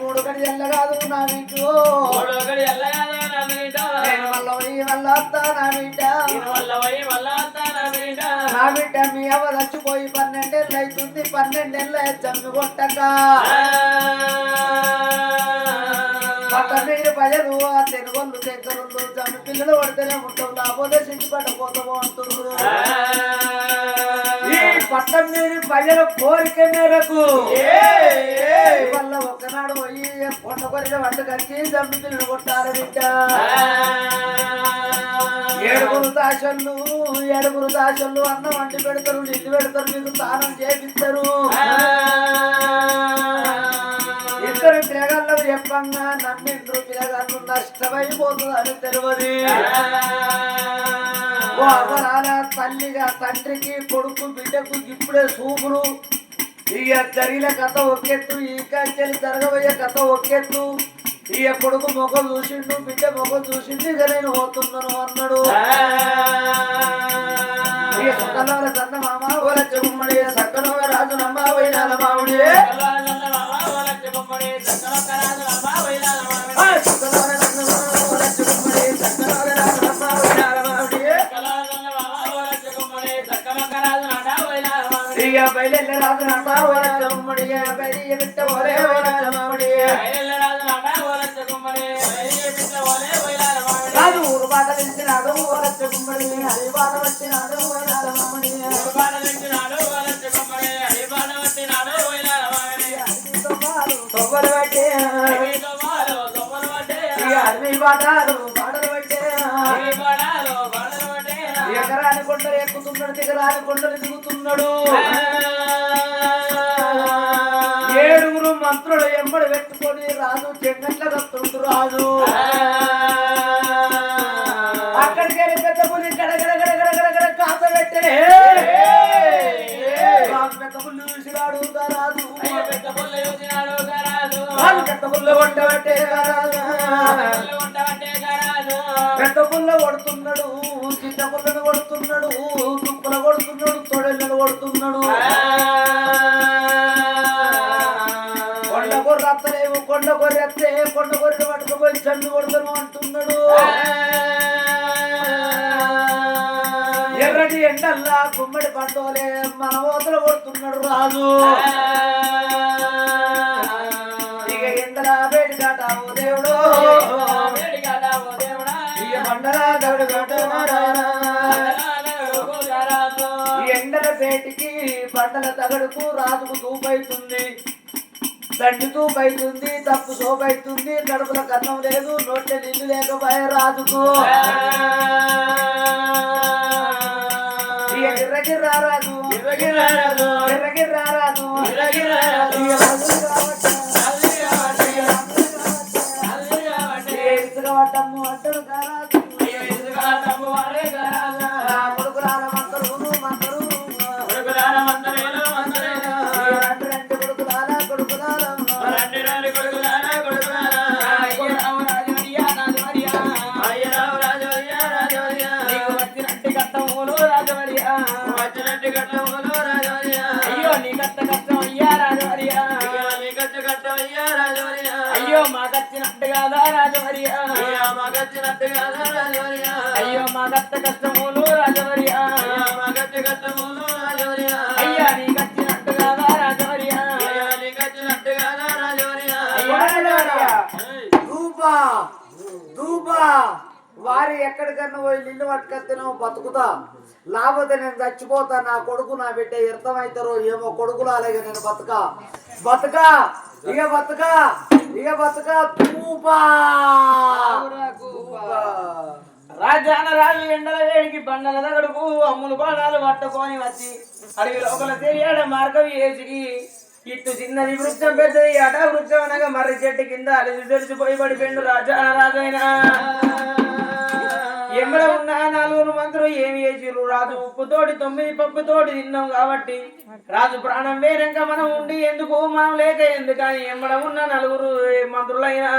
మూడు గడి ఎల్ల కాదు నా వీటు నేను వల్ల పోయి వల్ల వస్తా నా బిడ్డ నా బిడ్డ మీ అవ్వ చచ్చిపోయి 12 ఏళ్ళు అవుతుంది 12 ఏళ్ళు చమ్మి కొట్టక పక్క మీరు ప్రజలు ఆ తెనుగోళ్ళు దగ్గరుళ్ళు చమ్మి పిల్లలు పడితేనే ఉంటాం లేకపోతే సించి పట్టపోతాము అంటున్నారు ఈ పట్టం మీద ప్రజల కోరిక మేరకు వల్ల ఒక్కనాడు పోయి కొండ కొరిన వంట కలిసి చమ్మి పిల్లలు కొట్టారు బిడ్డ ఏడుగురు దాశళ్ళు అన్నం వంటి పెడతారు నీళ్ళు పెడతారు మీకు స్నానం చేపిస్తారు ఇద్దరు పిల్లగాళ్ళు చెప్పంగా నమ్మిండ్రు పిల్లగాళ్ళు నష్టమైపోతుంది అని తెలియదు తల్లిగా తండ్రికి కొడుకు బిడ్డకు ఇప్పుడే సూపులు ఇక జరిగిన కథ ఒకెత్తు ఈ కంచెలు జరగబోయే కథ ఒకెత్తు ఇక కొడుకు మొగం చూసిండు బిడ్డ మొగం చూసిండు ఇక నేను పోతున్నాను అన్నాడు ఇక సకల సన్న మామ ఓల చెమ్మడి సక్కన రాజు నమ్మ వైనాల మామిడి బయలు రాజు నమ్మ ఓల చెమ్మడి బయలు బిడ్డ ఓలే రాజు ఊరు బాట తెలిసినాడు ఓలచ్చ గుమ్మడి అది బాట వచ్చినాడు తొవ్వలు పట్టే అన్ని బాటలు బాటలు పట్టే ఎకరాని కొండలు ఎక్కుతున్నాడు దిగరాని కొండలు దిగుతున్నాడు ఏడుగురు మంత్రులు ఎంబడి పెట్టుకొని రాజు చెంగట్ల కత్తుండు రాజు అక్కడికి వెళ్ళి పెద్ద పులి గడగడ కాత పెట్టే పెద్ద పుల్లు చూసినాడు రాజు పెద్ద పుల్ల కొట్టబట్టే పెద్ద పుల్ల కొడుతున్నాడు చిన్న పుల్లను కొడుతున్నాడు తుప్పుల కొడుతున్నాడు తొడలను కొడుతున్నాడు కొండ కొర్ర అత్తలేవు కొండ కొర్రె అత్తే కొండ కొర్రె పట్టుకుపోయి చండు కొడతాను అంటున్నాడు ఎర్రటి ఎండల్లా గుమ్మడి పంటోలే మన ఓతలు కొడుతున్నాడు రాజు ఇక ఎండలా వేడి కాటావు దేవుడు ఇక మండలా గడు ఎండల పేటికి బండల తగడుకు రాజుకు తూపైతుంది తండ్రి తూపైతుంది తప్పు సోపైతుంది కడుపుల కన్నం లేదు నోట్ల నిల్లు లేకపోయే రాజుకు గిర్రగిర్రా రాజు గిర్రగిర్రా రాజు ఇసుకవట్టము అంటారు కొడుకురాల మందరు అయ్యో నీ కష్ట కష్టం అయ్యా రాజవర్యా అయ్యో మాకచ్చినట్టు కాదా రాజవర్యా అయ్యో మా కష్ట కష్టములు రాజవర్యా అయ్యా నీ కచ్చినట్టు కాదా రాజవర్యా వారి ఎక్కడికన్నా పోయి నిన్ను పట్టుకొస్తేనో బతుకుతా లేకపోతే నేను చచ్చిపోతా నా కొడుకు నా బిడ్డ అర్థమవుతారో ఏమో కొడుకులు అలాగే నేను బతుక తూపా రాజాన రాజు ఎండల వేడికి బండల దగ్గరకు అమ్ములు బాణాలు పట్టుకొని వచ్చి అడవి లోపల తెలియడ మార్గం వేసి ఇటు చిన్నది వృక్షం పెద్దది అట వృక్షం అనగా మర్రి చెట్టు కింద అలిసి తెలిసిపోయి పడిపోయిండు రాజాన రాజైనా ఎమ్మడ ఉన్న 4 మంత్రులు ఏమి చేసిర్రు రాజు ఉప్పుతోటి 9 పప్పుతోటి తిన్నాం కాబట్టి రాజు ప్రాణం వేరంగా మనం ఉండి ఎందుకు మనం లేక ఎందుకని ఎమ్మడ ఉన్న 4 మంత్రులైనా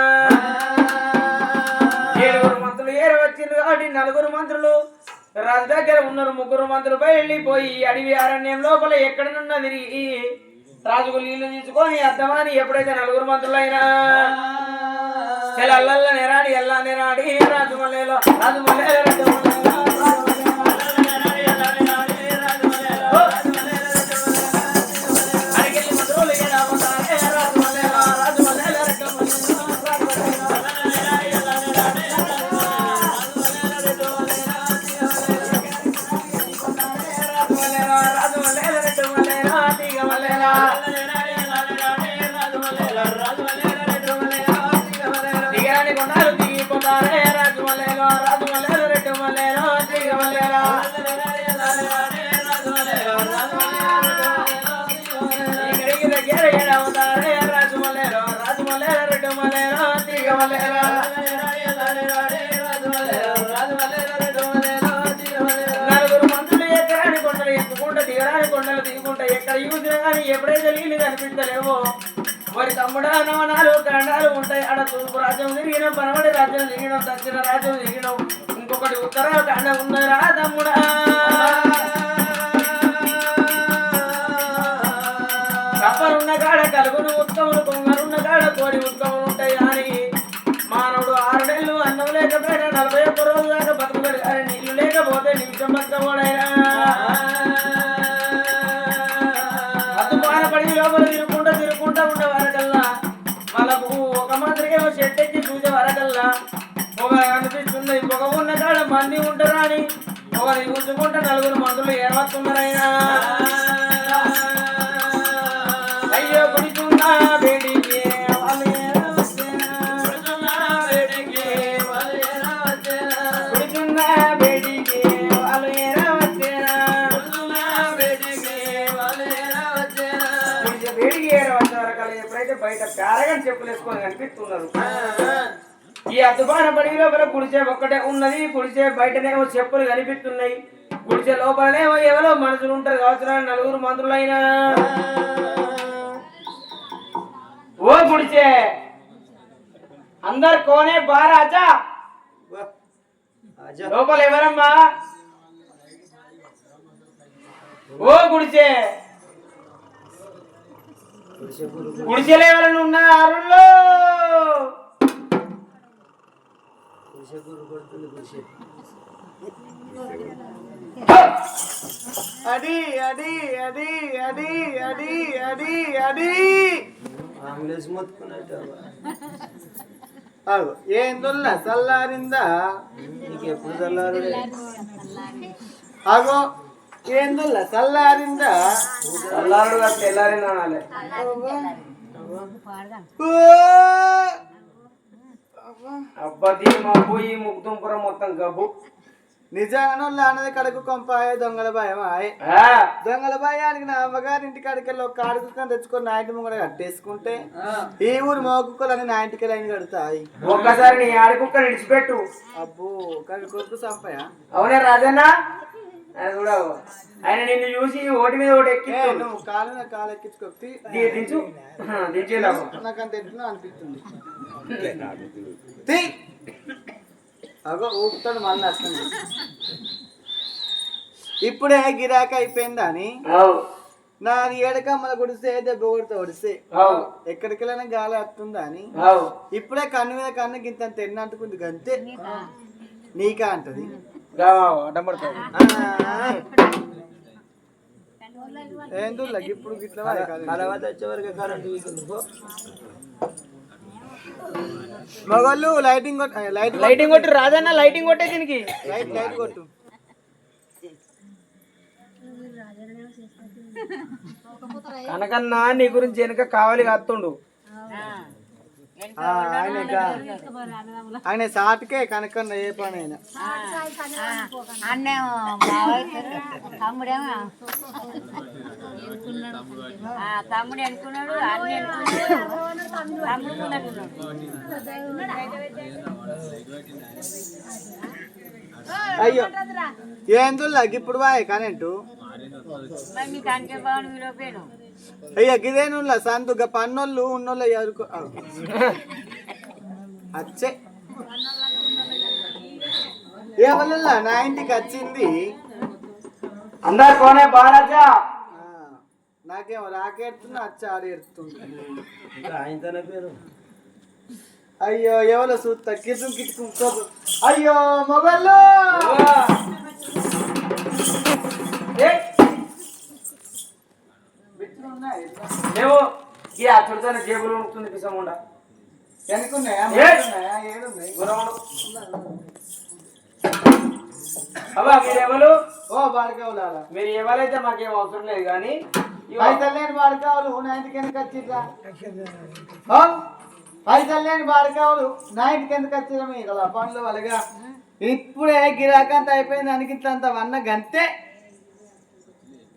7 మంత్రులు వచ్చిండ్రు కాబట్టి 4 మంత్రులు రాజు దగ్గర ఉన్నారు 3 మంత్రులపై వెళ్ళిపోయి అడవి అరణ్యం లోపల ఎక్కడనున్నా తిరిగి రాజుకు నీళ్లు తీసుకొని అర్థమాని ఎప్పుడైతే నలుగురు మంత్రులైనా అల్లల్ల నెరాడి ఎల్లా నెరాడి రాజమల్లేలో నలుగురు మంత్రులు ఎక్కరాని కొండలు ఎక్కుకుంటా దిగరాని కొండలు దిగుకుంటా ఎక్కడ చూసినా కానీ ఎప్పుడైతే నీళ్ళు కనిపించలేవో మరి తమ్ముడా నవనాలు కండాలు ఉంటాయి. ఆడ తూర్పు రాజ్యం తిరిగినాం, పనమడి రాజ్యం తిరిగినాం, దక్షిణ రాజ్యం తిరిగినాం, ఇంకొకటి ఉత్తర కండ ఉందరా తమ్ముడా. కప్పలున్న కాడ కలుగును ఉత్తములు, కొంగలున్న కాడ కోడి ఉత్తములు ఉంటాయి. అని మానవుడు 6 నెలలు అన్నం లేకపోయినా 41 రోజుల దాకా బతుకుతాడు. అని నీళ్లు లేకపోతే నిమిషం బతకబోడైనా అద్దుపాన పడి లోపల తిరుగుకుంటా ఉండే వరకల్లా వాళ్ళకు ఒక మాత్రమేమో చెట్టెక్కి చూసే వరకల్లా ఒక అనిపిస్తుంది పొగ ఉన్న కాడ మంది ఉంటారా అని ఒకరు చూసుకుంటే 4 మందులు ఏమవుతున్నారైనా. అయ్యో కుడిచున్నా వేడికి బయట పేరగాని చెప్పులు వేసుకొని కనిపిస్తున్నారు. ఈ అద్దుపాన పడి లోపల గుడిసె ఒక్కటే ఉన్నది. గుడిసె బయటనేమో చెప్పులు కనిపిస్తున్నాయి. గుడిసె లోపలనేమో ఎవరో మనుషులు ఉంటారు కావచ్చు. 4 మంత్రులైనా ఓ గుడిసె అందరు కోనే బారాజా లోపల ఎవరమ్మా? ఓ గుడిసె గుడిసెలు ఎవరైనా ఉన్నారులో? అడి అడి అడి అడి అడి అడి అడి ఏందుల్లా చల్లారిందా? నీకెప్పుడు చల్లారు? అగో ఏందుల్లా చల్లారిందా? చల్లారుడు అట్లా ఎల్లారిందా? అబ్బది మా పోయి ముగ్గుతుంపురం మొత్తం గబ్బు. నిజంగానో అన్నది కడుకు కొంపాయ దొంగల భయం. దొంగల భయానికి నా అమ్మగారి ఇంటి కాడికెళ్ళి ఒక కాడుకుని తెచ్చుకొని నా ఇంటి ముంగడ కట్టేసుకుంటే ఈ ఊరు మోకుక్కలని నా ఇంటికి లైన్ కడతాయి. ఒక్కసారి నీ ఆడుకుక్క విడిచిపెట్టు. అబ్బో కొడుకు సంపయ. అవునే రాజన్న కూడా ఆయన నిన్ను చూసి ఓటి మీద ఒకటి ఎక్కి నువ్వు కాలు ఎక్కించుకొచ్చి దించు దించేలా నాకు అంత ఎట్లా అనిపిస్తుంది. అగో ఊపుతాడు మళ్ళీ వస్తుంది. ఇప్పుడే గిరాక అయిపోయిందా అని నాది ఏడకమ్మల గుడిస్తే దెబ్బ కొడితే ఒడిస్తే ఎక్కడికి వెళ్ళినా గాలి వస్తుందా అని ఇప్పుడే కన్ను మీద కన్ను గింత తెన్న అంటుకుంది గంతే. నీకా అంటది ఏందుల్లా ఇప్పుడు గిట్లా వచ్చేవరకు కరెంట్ మగోళ్ళు లైటింగ్ కొట్టు రాజన్న. లైటింగ్ కొట్టే దీనికి లైట్ కొట్టు. కనకన్నా నీ గురించి వెనక కావాలి కాస్తుండు. ఆయన సాటికే కనకన్న ఏ పని అయినా తమ్ముడు అనుకున్నాడు అయ్యో ఏందుల్లా ఇప్పుడు బాయ్ కరెంటు అయ్యా గిదేను సంతుగా పన్నోళ్ళు ఉన్నోళ్ళు ఎదుర్కో అచ్చే ఏమల్లా నా ఇంటికి వచ్చింది అందరు కోనే బారాజా నాకేమో రాకెడుతున్నా అచ్చ ఆడేడుతుంది. ఆయన పేరు అయ్యో ఎవరో చూస్తా కిటుకు కిటుకు అయ్యో మొగళ్ళు లేవు ఈ ఆ చుడతాన జేబులో ఉంటుంది పిసముండా వెనుకున్నాయా ఏడున్నాయి అబ్బా మీరు ఎవరు ఓ బాడకావులు అలా మీరు ఎవరైతే మాకేం అవసరం లేదు కానీ పైసలు లేని బాడకావులు నా ఇంటికి ఎందుకు వచ్చిర్రా పైసలు లేని బాడకావులు నా ఇంటికి ఎందుకు వచ్చిర్రా మీకు అలా పనులు వాళ్ళగా ఇప్పుడే గిరాకంత అయిపోయింది అనికింత వన్న గంతే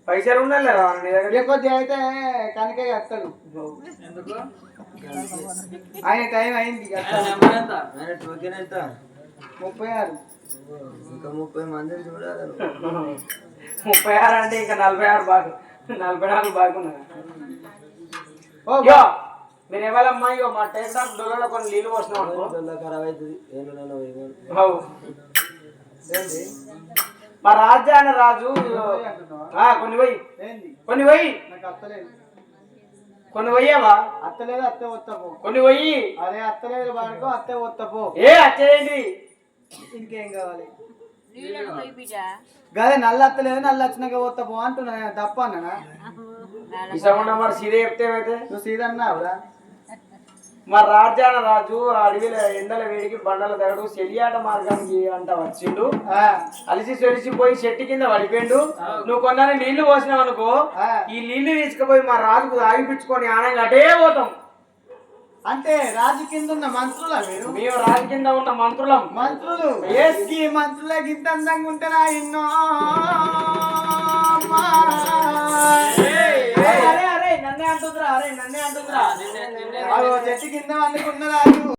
పైసలు ఉండాలి కదా నీ దగ్గర కొద్దిగా అయితే కనుక వస్తాడు ఆయన టైం అయింది 36 ఇంకా 30 మందిని చూడాలి 36 అంటే ఇంకా 46 బాగు 44 బాగున్నా ఓ మీరు ఎవరమ్మా ఇగో మా టేక్ డొల్లలో కొన్ని నీళ్ళు పోసినాం అనుకో ఖరాబ్ అవుతుంది మా రాజ్యాన రాజు కొన్ని పోయి కొన్ని పోయి నాకు అత్తలేదు కొన్ని పోయావా అత్తలేదు అత్తే వత్తపో కొన్ని పోయి అరే అత్తలేదు బాడుకో అత్తే వత్తపో ఏ వచ్చేయండి ఇంకేం కావాలి నీళ్ళకు పోయి బిడ్డ గదే నల్ల అత్తలేదు నల్ల వచ్చినాక వత్తపో అంటున్నా తప్ప అన్నా ఇసకుండా మరి సీదే చెప్తే ఏమైతే నువ్వు సీదన్నావురా మా రాజ్యాన రాజు అడవిల ఎండల వేడికి బండల తగడు చెలియాట మార్గానికి అంట వచ్చిండు అలిసి సొలిసిపోయి చెట్టు కింద పడిపోయిండు నువ్వు కొన్నాను నీళ్లు పోసినావు అనుకో ఈ నీళ్లు తీసుకుపోయి మా రాజుకు ఆగిపించుకొని ఆనంగా అటే పోతాం అంటే రాజు కింద ఉన్న మంత్రులా మీరు మేము రాజు కింద ఉన్న మంత్రులం మంత్రులు ఈ మంత్రులకి ఇంత అందంగా ఉంటారా ఎన్నో అరే నన్నే అంటుందిరా చెట్టు కింద అనుకున్న రాజు